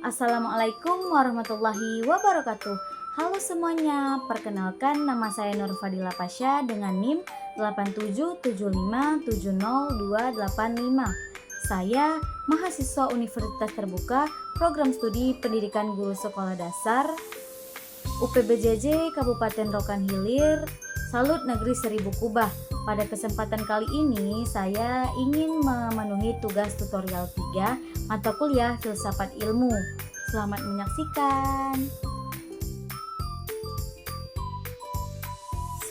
Assalamualaikum warahmatullahi wabarakatuh. Halo semuanya, perkenalkan nama saya Nur Fadila Pasha dengan NIM 8775700285. Saya mahasiswa Universitas Terbuka Program Studi Pendidikan Guru Sekolah Dasar UPBJJ Kabupaten Rokan Hilir, Salut Negeri Seribu Kubah. Pada kesempatan kali ini saya ingin memenuhi tugas tutorial 3 mata kuliah Filsafat Ilmu. Selamat menyaksikan.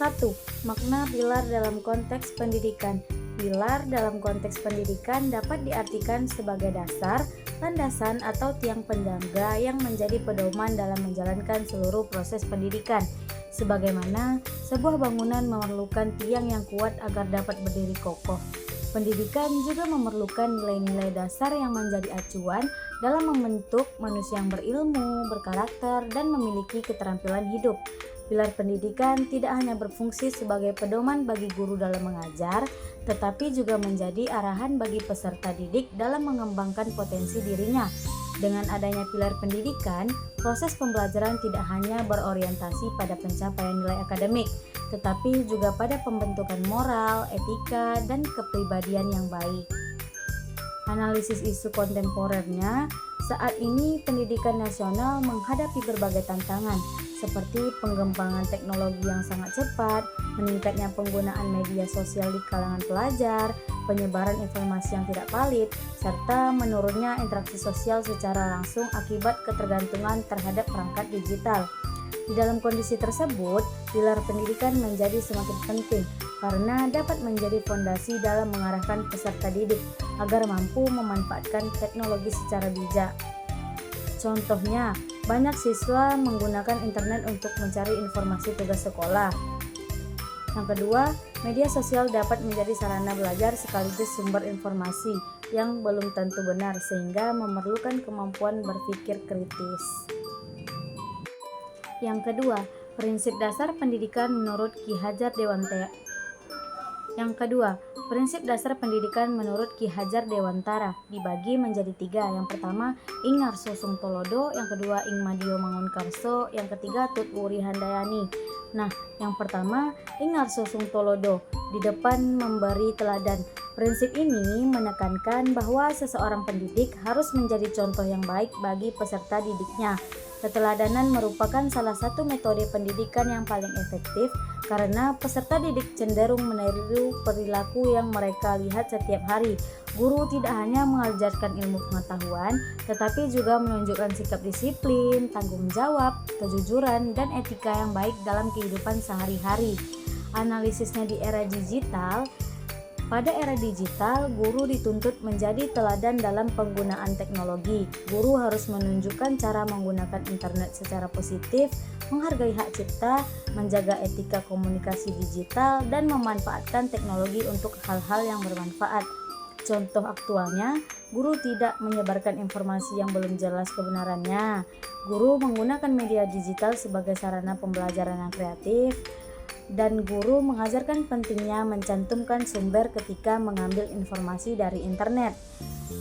1. Makna pilar dalam konteks pendidikan. Pilar dalam konteks pendidikan dapat diartikan sebagai dasar, landasan atau tiang penyangga yang menjadi pedoman dalam menjalankan seluruh proses pendidikan. Sebagaimana sebuah bangunan memerlukan tiang yang kuat agar dapat berdiri kokoh, pendidikan juga memerlukan nilai-nilai dasar yang menjadi acuan dalam membentuk manusia yang berilmu, berkarakter, dan memiliki keterampilan hidup. Pilar pendidikan tidak hanya berfungsi sebagai pedoman bagi guru dalam mengajar, tetapi juga menjadi arahan bagi peserta didik dalam mengembangkan potensi dirinya. Dengan adanya pilar pendidikan, proses pembelajaran tidak hanya berorientasi pada pencapaian nilai akademik, tetapi juga pada pembentukan moral, etika, dan kepribadian yang baik. Analisis isu kontemporernya, saat ini pendidikan nasional menghadapi berbagai tantangan, seperti pengembangan teknologi yang sangat cepat, meningkatnya penggunaan media sosial di kalangan pelajar, penyebaran informasi yang tidak valid, serta menurunnya interaksi sosial secara langsung akibat ketergantungan terhadap perangkat digital. Di dalam kondisi tersebut, pilar pendidikan menjadi semakin penting karena dapat menjadi fondasi dalam mengarahkan peserta didik agar mampu memanfaatkan teknologi secara bijak. Contohnya, banyak siswa menggunakan internet untuk mencari informasi tugas sekolah. Yang kedua, media sosial dapat menjadi sarana belajar sekaligus sumber informasi yang belum tentu benar sehingga memerlukan kemampuan berpikir kritis. Yang kedua, prinsip dasar pendidikan menurut Ki Hajar Dewantara. Ki Hajar Dewantara dibagi menjadi 3. Yang pertama, Ing Ngarso Sungtolodo, yang kedua Ing Madio Mangunkarso, yang ketiga Tut Wuri Handayani. Nah, yang pertama, Ing Ngarso Sungtolodo, di depan memberi teladan. Prinsip ini menekankan bahwa seseorang pendidik harus menjadi contoh yang baik bagi peserta didiknya. Keteladanan merupakan salah satu metode pendidikan yang paling efektif karena peserta didik cenderung meniru perilaku yang mereka lihat setiap hari. Guru tidak hanya mengajarkan ilmu pengetahuan, tetapi juga menunjukkan sikap disiplin, tanggung jawab, kejujuran, dan etika yang baik dalam kehidupan sehari-hari. Analisisnya di era digital. Pada era digital, guru dituntut menjadi teladan dalam penggunaan teknologi. Guru harus menunjukkan cara menggunakan internet secara positif, menghargai hak cipta, menjaga etika komunikasi digital, dan memanfaatkan teknologi untuk hal-hal yang bermanfaat. Contoh aktualnya, guru tidak menyebarkan informasi yang belum jelas kebenarannya. Guru menggunakan media digital sebagai sarana pembelajaran yang kreatif, dan guru mengajarkan pentingnya mencantumkan sumber ketika mengambil informasi dari internet.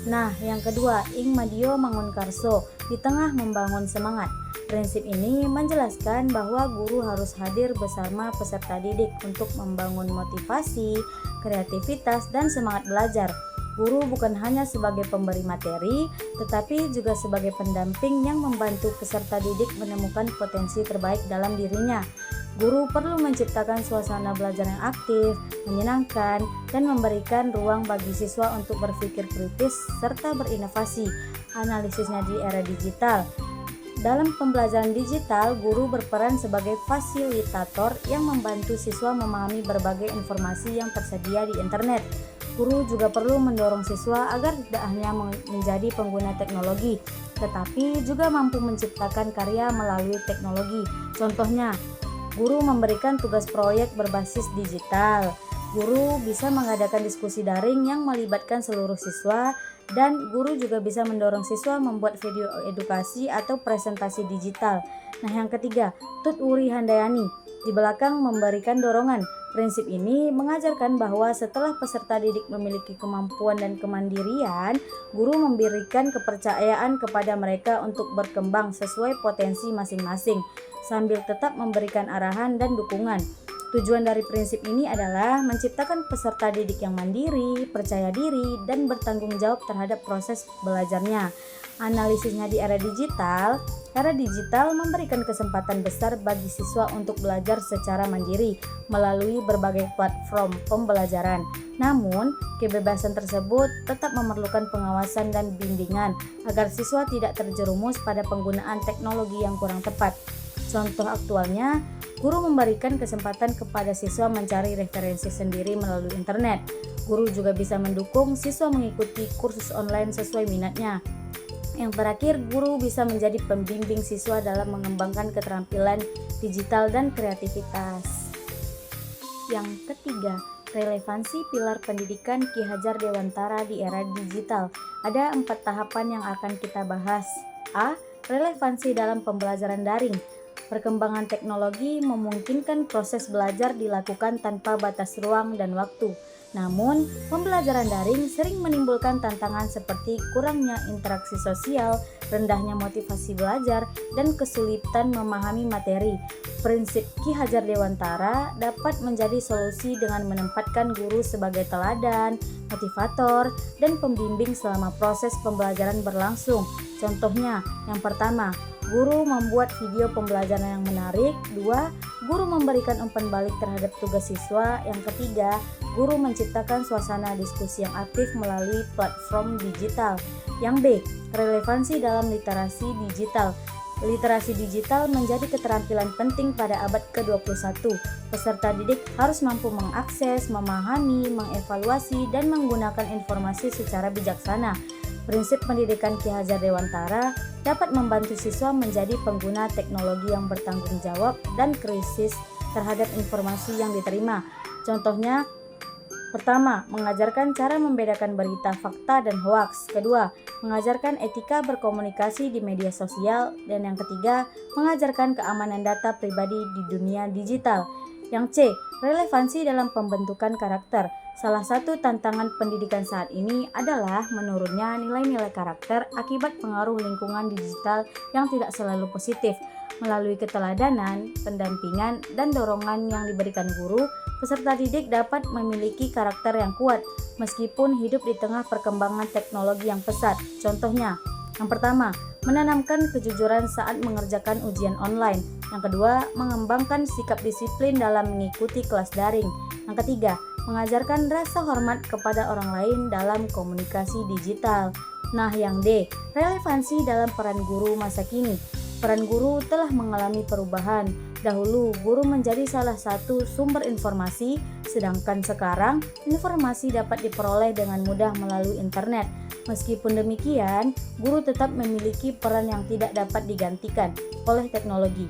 Nah, yang kedua, Ing Madio Mangunkarso, di tengah membangun semangat. Prinsip ini menjelaskan bahwa guru harus hadir bersama peserta didik untuk membangun motivasi, kreativitas, dan semangat belajar. Guru bukan hanya sebagai pemberi materi, tetapi juga sebagai pendamping yang membantu peserta didik menemukan potensi terbaik dalam dirinya. Guru perlu menciptakan suasana belajar yang aktif, menyenangkan, dan memberikan ruang bagi siswa untuk berpikir kritis serta berinovasi. Analisisnya di era digital. Dalam pembelajaran digital, guru berperan sebagai fasilitator yang membantu siswa memahami berbagai informasi yang tersedia di internet. Guru juga perlu mendorong siswa agar tidak hanya menjadi pengguna teknologi, tetapi juga mampu menciptakan karya melalui teknologi. Contohnya, guru memberikan tugas proyek berbasis digital. Guru bisa mengadakan diskusi daring yang melibatkan seluruh siswa Dan guru juga bisa mendorong siswa membuat video edukasi atau presentasi digital. Nah, yang ketiga, Tut Wuri Handayani di belakang memberikan dorongan. Prinsip ini mengajarkan bahwa setelah peserta didik memiliki kemampuan dan kemandirian, guru memberikan kepercayaan kepada mereka untuk berkembang sesuai potensi masing-masing, sambil tetap memberikan arahan dan dukungan. Tujuan dari prinsip ini adalah menciptakan peserta didik yang mandiri, percaya diri, dan bertanggung jawab terhadap proses belajarnya. Analisisnya di era digital memberikan kesempatan besar bagi siswa untuk belajar secara mandiri melalui berbagai platform pembelajaran. Namun, kebebasan tersebut tetap memerlukan pengawasan dan bimbingan agar siswa tidak terjerumus pada penggunaan teknologi yang kurang tepat. Contoh aktualnya, guru memberikan kesempatan kepada siswa mencari referensi sendiri melalui internet. Guru juga bisa mendukung siswa mengikuti kursus online sesuai minatnya. Yang terakhir, guru bisa menjadi pembimbing siswa dalam mengembangkan keterampilan digital dan kreativitas. Yang ketiga, relevansi pilar pendidikan Ki Hajar Dewantara di era digital. Ada 4 tahapan yang akan kita bahas. A. Relevansi dalam pembelajaran daring. Perkembangan teknologi memungkinkan proses belajar dilakukan tanpa batas ruang dan waktu. Namun, pembelajaran daring sering menimbulkan tantangan seperti kurangnya interaksi sosial, rendahnya motivasi belajar, dan kesulitan memahami materi. Prinsip Ki Hajar Dewantara dapat menjadi solusi dengan menempatkan guru sebagai teladan, motivator, dan pembimbing selama proses pembelajaran berlangsung. Contohnya, yang pertama, guru membuat video pembelajaran yang menarik. 2. Guru memberikan umpan balik terhadap tugas siswa. Yang ketiga, guru menciptakan suasana diskusi yang aktif melalui platform digital. Yang B. Relevansi dalam literasi digital. Literasi digital menjadi keterampilan penting pada abad ke-21. Peserta didik harus mampu mengakses, memahami, mengevaluasi, dan menggunakan informasi secara bijaksana. Prinsip pendidikan Ki Hajar Dewantara dapat membantu siswa menjadi pengguna teknologi yang bertanggung jawab dan kritis terhadap informasi yang diterima. Contohnya, pertama, mengajarkan cara membedakan berita fakta dan hoaks. Kedua, mengajarkan etika berkomunikasi di media sosial. Dan yang ketiga, mengajarkan keamanan data pribadi di dunia digital. Yang C, relevansi dalam pembentukan karakter. Salah satu tantangan pendidikan saat ini adalah menurunnya nilai-nilai karakter akibat pengaruh lingkungan digital yang tidak selalu positif. Melalui keteladanan, pendampingan, dan dorongan yang diberikan guru, peserta didik dapat memiliki karakter yang kuat meskipun hidup di tengah perkembangan teknologi yang pesat. Contohnya, yang pertama, menanamkan kejujuran saat mengerjakan ujian online. Yang kedua, mengembangkan sikap disiplin dalam mengikuti kelas daring. Yang ketiga, mengajarkan rasa hormat kepada orang lain dalam komunikasi digital. Nah, yang D, relevansi dalam peran guru masa kini. Peran guru telah mengalami perubahan. Dahulu, guru menjadi salah satu sumber informasi, sedangkan sekarang informasi dapat diperoleh dengan mudah melalui internet. Meskipun demikian, guru tetap memiliki peran yang tidak dapat digantikan oleh teknologi,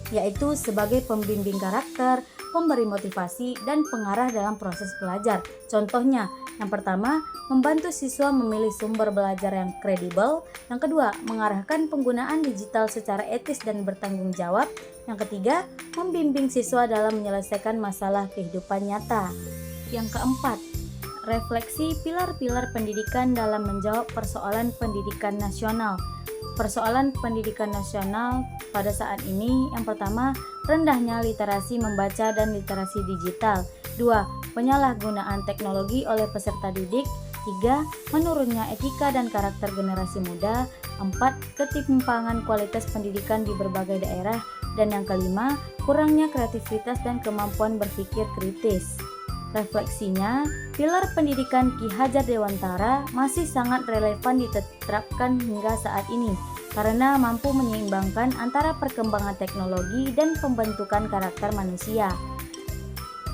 yaitu sebagai pembimbing karakter, pemberi motivasi, dan pengarah dalam proses belajar. Contohnya, yang pertama, membantu siswa memilih sumber belajar yang kredibel. Yang kedua, mengarahkan penggunaan digital secara etis dan bertanggung jawab. Yang ketiga, membimbing siswa dalam menyelesaikan masalah kehidupan nyata. Yang keempat, refleksi pilar-pilar pendidikan dalam menjawab persoalan pendidikan nasional. Persoalan pendidikan nasional pada saat ini, yang pertama, rendahnya literasi membaca dan literasi digital. 2. Penyalahgunaan teknologi oleh peserta didik. 3. Menurunnya etika dan karakter generasi muda. 4. Ketimpangan kualitas pendidikan di berbagai daerah. Dan yang kelima, kurangnya kreativitas dan kemampuan berpikir kritis. Refleksinya, pilar pendidikan Ki Hajar Dewantara masih sangat relevan diterapkan hingga saat ini karena mampu menyeimbangkan antara perkembangan teknologi dan pembentukan karakter manusia.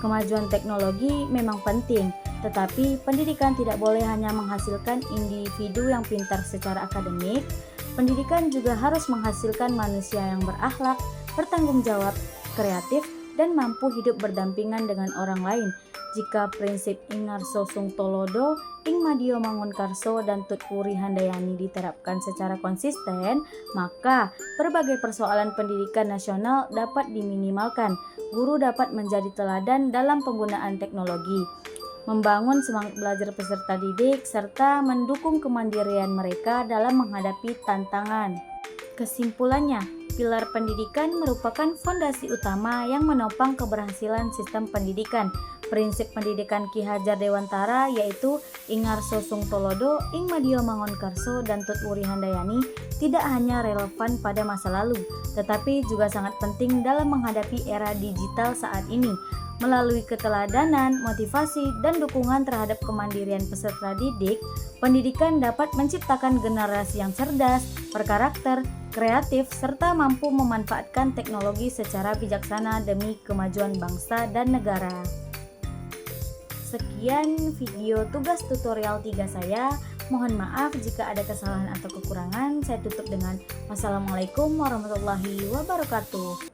Kemajuan teknologi memang penting, tetapi pendidikan tidak boleh hanya menghasilkan individu yang pintar secara akademik. Pendidikan juga harus menghasilkan manusia yang berakhlak, bertanggung jawab, kreatif, dan mampu hidup berdampingan dengan orang lain. Jika prinsip ing ngarso sung tolodo, ing madio mangunkarso, dan tut puri handayani diterapkan secara konsisten, maka berbagai persoalan pendidikan nasional dapat diminimalkan. Guru dapat menjadi teladan dalam penggunaan teknologi, membangun semangat belajar peserta didik, serta mendukung kemandirian mereka dalam menghadapi tantangan. Kesimpulannya, pilar pendidikan merupakan fondasi utama yang menopang keberhasilan sistem pendidikan. Prinsip pendidikan Ki Hajar Dewantara yaitu ing ngarso sung tolodo, ing madio mangunkarso, dan tut wuri handayani tidak hanya relevan pada masa lalu, tetapi juga sangat penting dalam menghadapi era digital saat ini. Melalui keteladanan, motivasi, dan dukungan terhadap kemandirian peserta didik, pendidikan dapat menciptakan generasi yang cerdas, berkarakter, kreatif, serta mampu memanfaatkan teknologi secara bijaksana demi kemajuan bangsa dan negara. Sekian video tugas tutorial 3 saya. Mohon maaf jika ada kesalahan atau kekurangan. Saya tutup dengan wassalamualaikum warahmatullahi wabarakatuh.